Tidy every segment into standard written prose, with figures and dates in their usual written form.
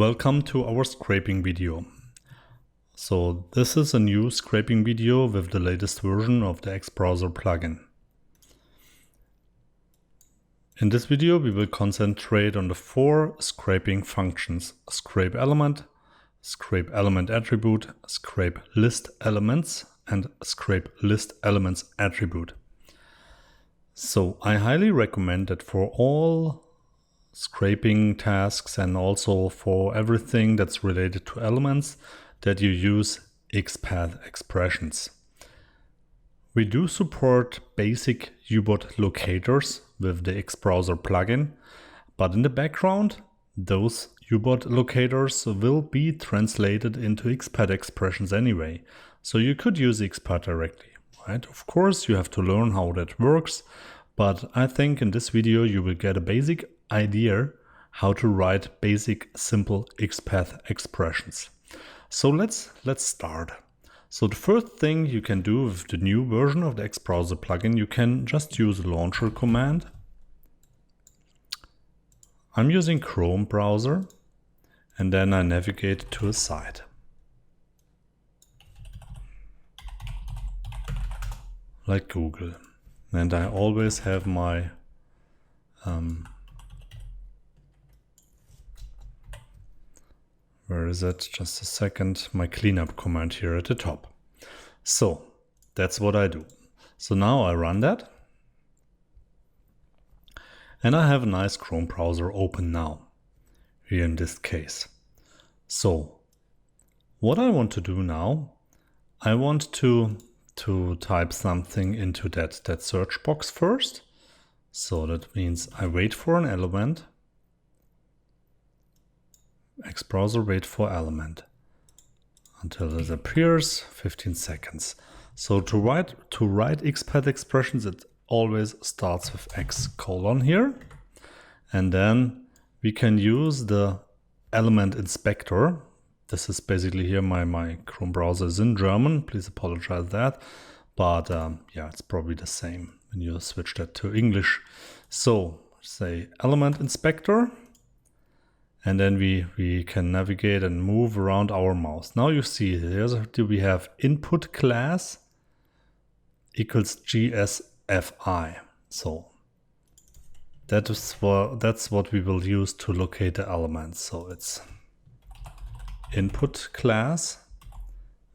Welcome to our scraping video. So this is a new scraping video with the latest version of the ExBrowser plugin. In this video we will concentrate on the 4 scraping functions: scrape element attribute, scrape list elements, and scrape list elements attribute. So I highly recommend that for all scraping tasks and also for everything that's related to elements that you use XPath expressions. We do support basic Ubot locators with the ExBrowser plugin, but in the background those Ubot locators will be translated into XPath expressions anyway, so you could use XPath directly, right? Of course you have to learn how that works, but I think in this video you will get a basic idea how to write basic simple XPath expressions. So let's start. So the first thing you can do with the new version of the ExBrowser plugin, you can just use a launcher command. I'm using Chrome browser and then I navigate to a site. Like Google. And I always have my where is it? Just a second. My cleanup command here at the top. So that's what I do. So now I run that. And I have a nice Chrome browser open now, here in this case. So what I want to do now, I want to type something into that search box first. So that means I wait for an element. ExBrowser wait for element until it appears, 15 seconds. So to write XPath expressions, it always starts with X:, here. And then we can use the element inspector. This is basically here my Chrome browser is in German. Please apologize that. But yeah, it's probably the same when you switch that to English. So say element inspector. And then we can navigate and move around our mouse. Now you see here we have input class equals GSFI. So that's what we will use to locate the elements. So it's input class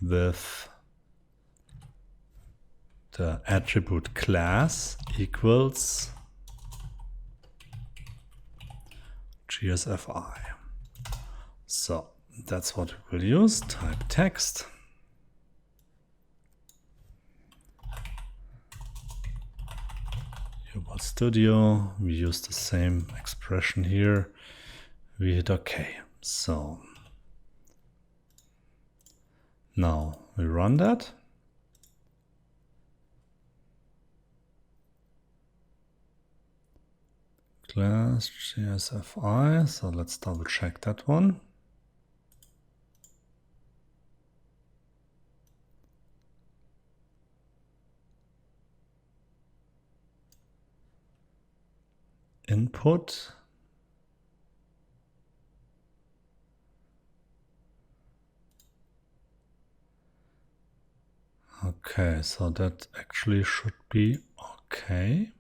with the attribute class equals GSFI. So that's what we will use. Type text. Ubot Studio. We use the same expression here. We hit OK. So now we run that. Class GSFI, so let's double check that one. Input. Okay, so that actually should be okay.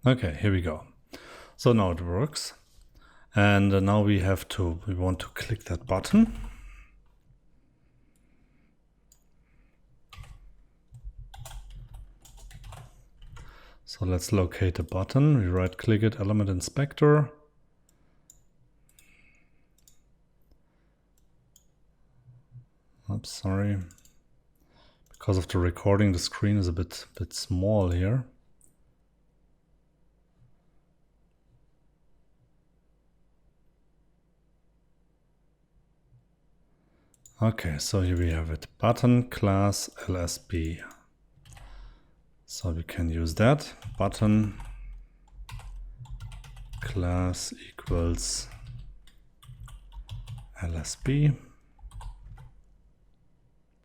Okay, here we go. So now it works. And now we want to click that button. So let's locate the button. We right click it, element inspector. Oops, sorry. Because of the recording, the screen is a bit small here. Okay, so here we have it, button class LSB. So we can use that, button class equals LSB,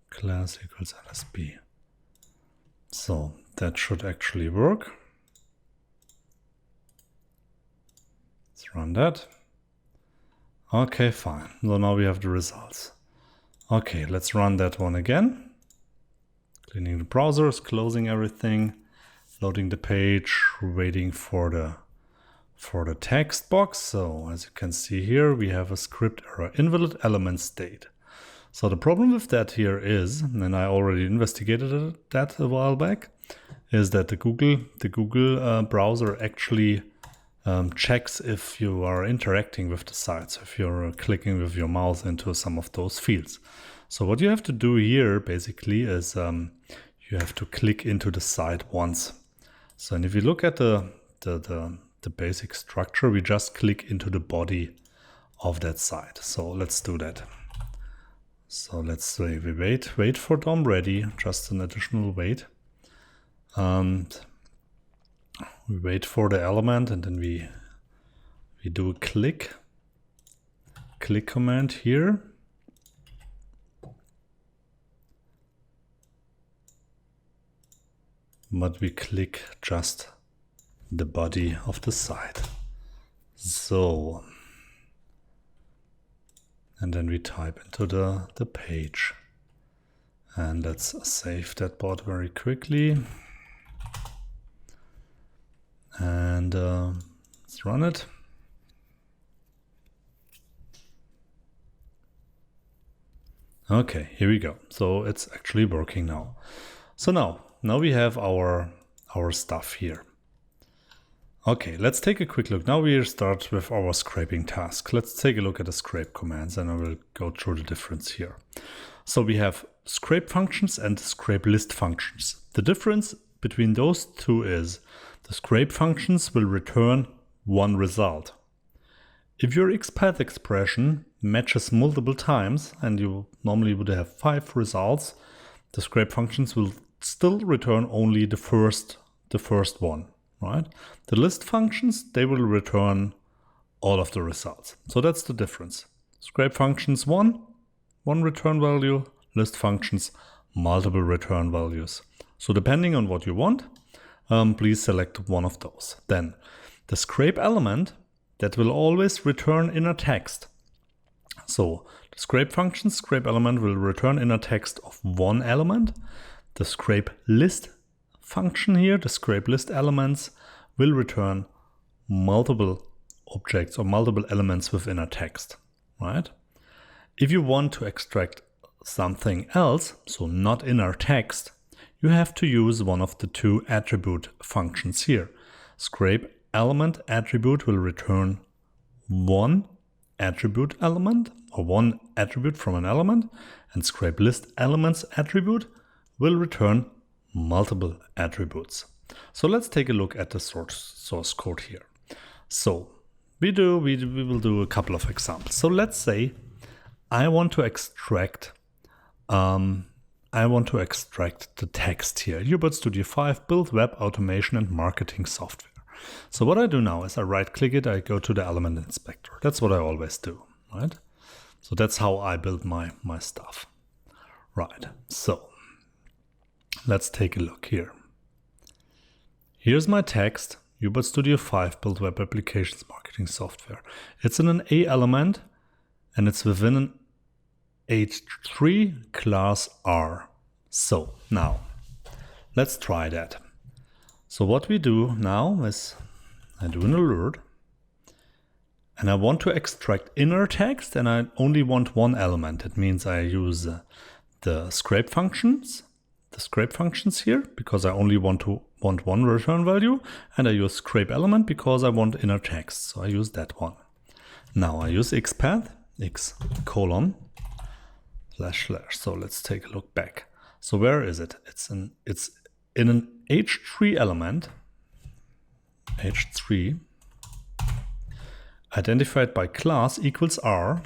class equals LSB. So that should actually work. Let's run that. Okay, fine. So now we have the results. Okay, let's run that one again. Cleaning the browsers, closing everything, loading the page, waiting for the text box. So as you can see here, we have a script error, invalid element state. So the problem with that here is, and I already investigated that a while back, is that the Google browser actually checks if you are interacting with the sites, if you're clicking with your mouse into some of those fields. So what you have to do here basically is you have to click into the site once. So and if you look at the basic structure, we just click into the body of that site. So let's do that. So let's say we wait for DOM ready, just an additional wait. And we wait for the element, and then we do a click command here. But we click just the body of the site. So, and then we type into the page. And let's save that bot very quickly. And let's run it. Okay, here we go. So it's actually working now. So now we have our stuff here. Okay, let's take a quick look. Now we start with our scraping task. Let's take a look at the scrape commands, and I will go through the difference here. So we have scrape functions and scrape list functions. The difference between those two is the scrape functions will return one result. If your XPath expression matches multiple times, and you normally would have 5 results, the scrape functions will still return only the first one, right? The list functions, they will return all of the results. So that's the difference. Scrape functions one return value, list functions multiple return values. So depending on what you want, please select one of those. Then the scrape element, that will always return inner text. So the scrape function, scrape element will return inner text of one element. The scrape list function here, the scrape list elements, will return multiple objects or multiple elements with inner text, right? If you want to extract something else, so not inner text, you have to use one of the two attribute functions here. Scrape element attribute will return one attribute element or one attribute from an element, and scrape list elements attribute will return multiple attributes. So let's take a look at the source code here. So we will do a couple of examples. So let's say I want to extract the text here. Ubot Studio 5 build web automation and marketing software. So what I do now is I right click it, I go to the element inspector. That's what I always do, right? So that's how I build my stuff. Right, so let's take a look here. Here's my text, Ubot Studio 5 build web applications marketing software. It's in an A element and it's within an H3 class R. So now let's try that. So what we do now is I do an alert and I want to extract inner text, and I only want one element. It means I use the scrape functions here because I only want one return value, and I use scrape element because I want inner text. So I use that one. Now I use XPath, x:// So let's take a look back. So where is it? It's in an H3 element, H3, identified by class equals R.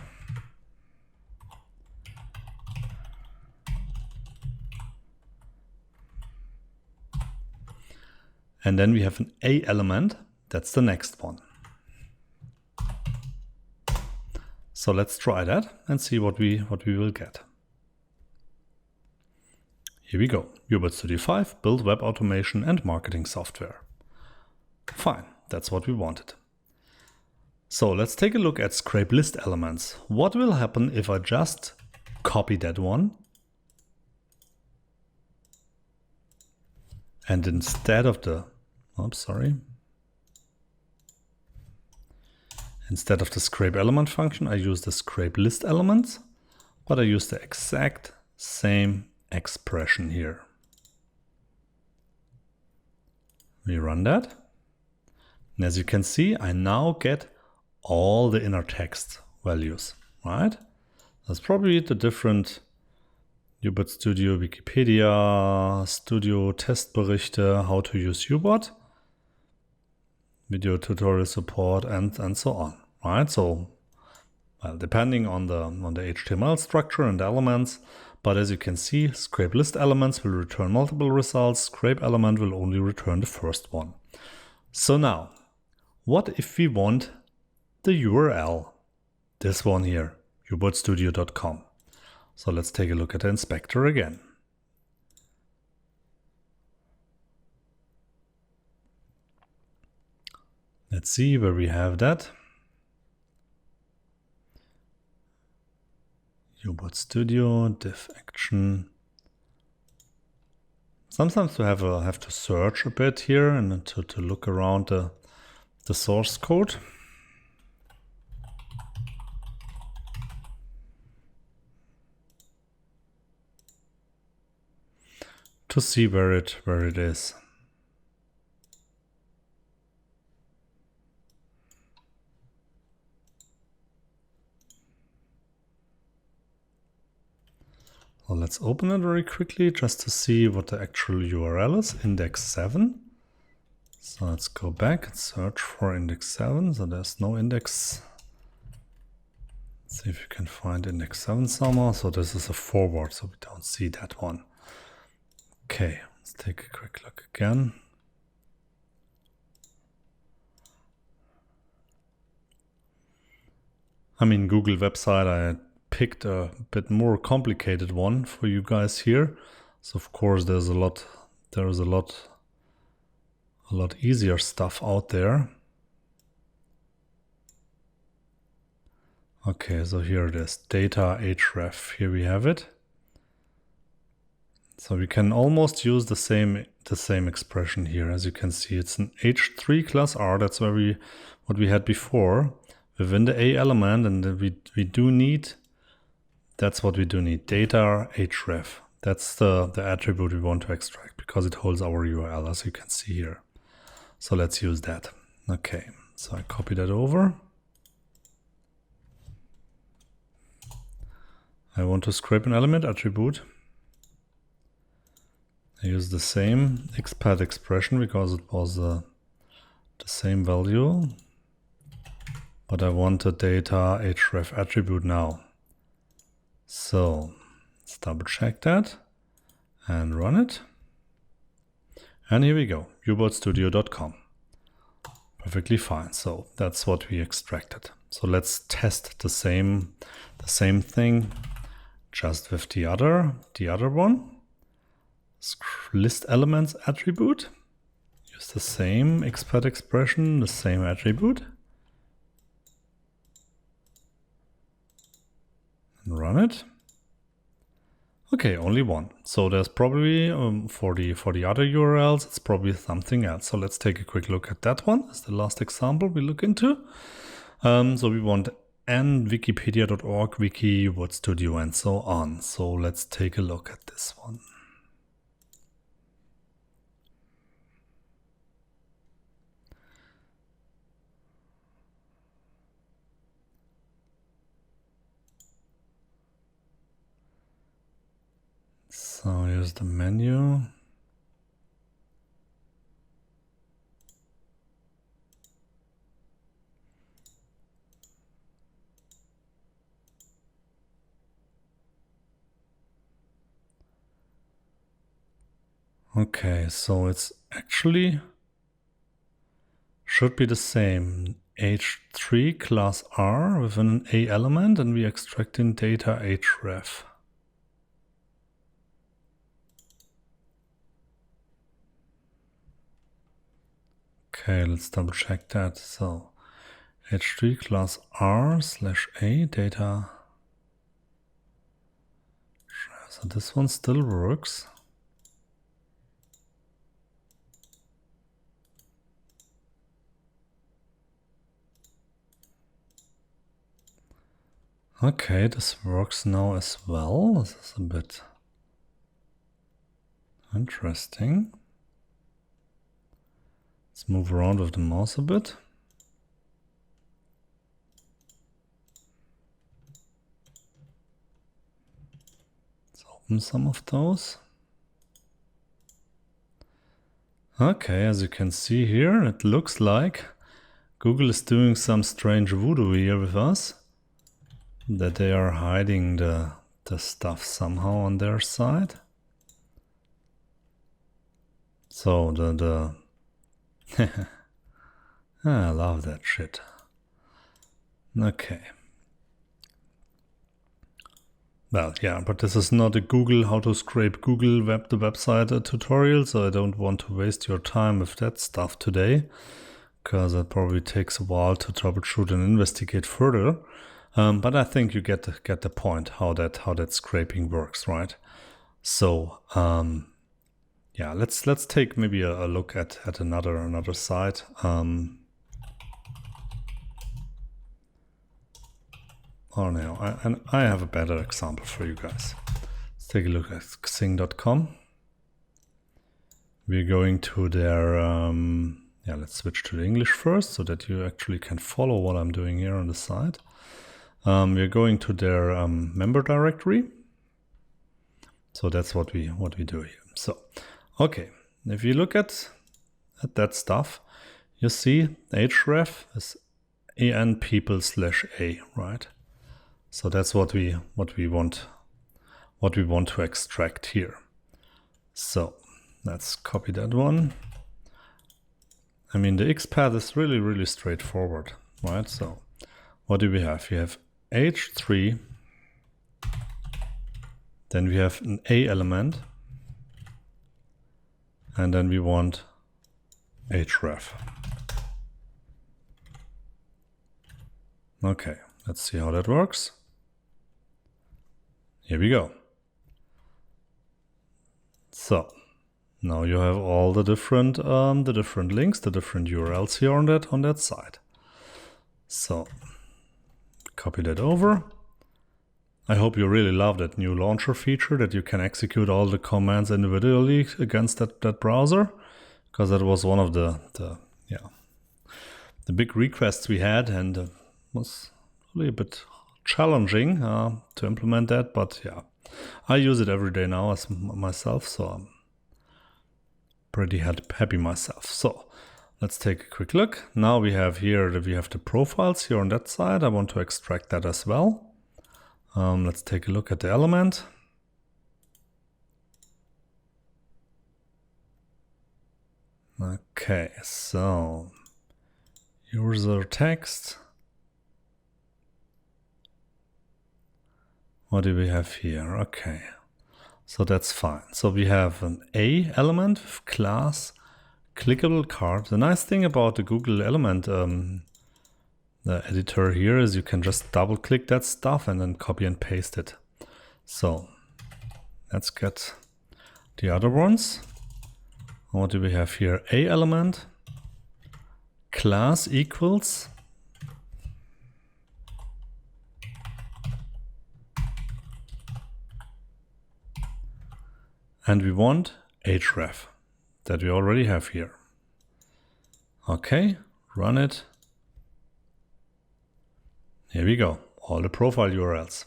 And then we have an A element, that's the next one. So let's try that and see what we will get. Here we go. Ubot Studio 5, build web automation and marketing software. Fine, that's what we wanted. So let's take a look at scrape list elements. What will happen if I just copy that one and instead of the, instead of the scrape element function, I use the scrape list elements, but I use the exact same expression here. We run that. And as you can see, I now get all the inner text values, right? That's probably the different Ubot Studio, Wikipedia, Studio Testberichte, how to use Ubot, video tutorial support, and so on, right? So, well, depending on the HTML structure and elements, but as you can see, scrape list elements will return multiple results. Scrape element will only return the first one. So now, what if we want the URL? This one here, ubotstudio.com. So let's take a look at the inspector again. Let's see where we have that. Ubot Studio, div action. Sometimes we have to search a bit here and to look around the source code. To see where it is. Well, let's open it very quickly just to see what the actual URL is, index 7. So let's go back and search for index 7. So there's no index. Let's see if you can find index 7 somewhere. So this is a forward, so we don't see that one. Okay, let's take a quick look again. I mean, Google website, I picked a bit more complicated one for you guys here. So of course there's a lot easier stuff out there. Okay, so here it is, data href, here we have it. So we can almost use the same expression here. As you can see, it's an h3 class R. That's what we had before within the A element, and we do need. That's what we do need. Data href. That's the attribute we want to extract because it holds our URL, as you can see here. So let's use that. Okay, so I copy that over. I want to scrape an element attribute. I use the same expat expression because it was the same value, but I want the data href attribute now. So let's double check that and run it. And here we go, ubotstudio.com. Perfectly fine. So that's what we extracted. So let's test the same thing, just with the other one. List elements attribute. Use the same expat expression, the same attribute. And run it. Okay, only one. So there's probably for the other URLs, it's probably something else. So let's take a quick look at that one. That's the last example we look into. So we want n wikipedia.org, wiki, Ubot Studio, and so on. So let's take a look at this one. So here's the menu. Okay, so it's actually should be the same. H3 class R with an A element, and we extract in data href. Okay, let's double check that. So h3 class r/a data. So this one still works. Okay, this works now as well. This is a bit interesting. Let's move around with the mouse a bit. Let's open some of those. Okay, as you can see here, it looks like Google is doing some strange voodoo here with us. That they are hiding the stuff somehow on their side. So I love that shit. Okay. Well, yeah, but this is not a Google how to scrape Google the website tutorial, so I don't want to waste your time with that stuff today, because it probably takes a while to troubleshoot and investigate further. But I think you get the point how that scraping works, right? So yeah, let's take maybe a look at another site. Oh no, I have a better example for you guys. Let's take a look at xing.com. We're going to their yeah, let's switch to the English first so that you actually can follow what I'm doing here on the side. We're going to their member directory. So that's what we do here. So, okay, if you look at that stuff, you see href is en people/a, right? So that's what we want to extract here. So let's copy that one. I mean, the XPath is really straightforward, right? So what do we have? We have h3, then we have an a element, and then we want href. Okay, let's see how that works. Here we go. So now you have all the different links, the different URLs here on that side. So copy that over. I hope you really love that new launcher feature that you can execute all the commands individually against that browser, because that was one of the big requests we had, and was really a bit challenging to implement that. But yeah, I use it every day now as myself, so I'm pretty happy myself. So let's take a quick look. Now we have the profiles here on that side. I want to extract that as well. Let's take a look at the element. Okay, so user text. What do we have here? Okay, so that's fine. So we have an A element with class clickable card. The nice thing about the Google element the editor here is you can just double click that stuff and then copy and paste it. So let's get the other ones. What do we have here? A element, class equals, and we want href that we already have here. Okay, run it. Here we go, all the profile URLs.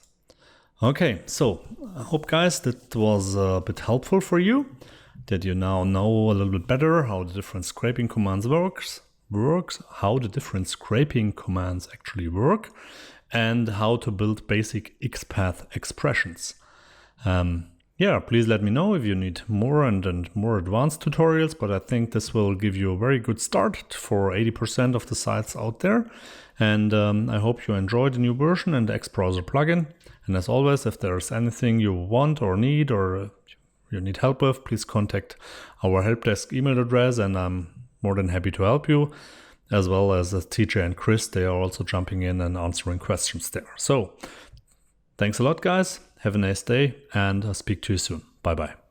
Okay, so I hope guys that was a bit helpful for you, that you now know a little bit better how the different scraping commands works, how the different scraping commands actually work, and how to build basic XPath expressions. Yeah, please let me know if you need more and more advanced tutorials, but I think this will give you a very good start for 80% of the sites out there. And I hope you enjoyed the new version and the ExBrowser plugin. And as always, if there's anything you want or need or you need help with, please contact our help desk email address and I'm more than happy to help you. as well as TJ and Chris. They are also jumping in and answering questions there. So thanks a lot, guys. Have a nice day, and I'll speak to you soon. Bye-bye.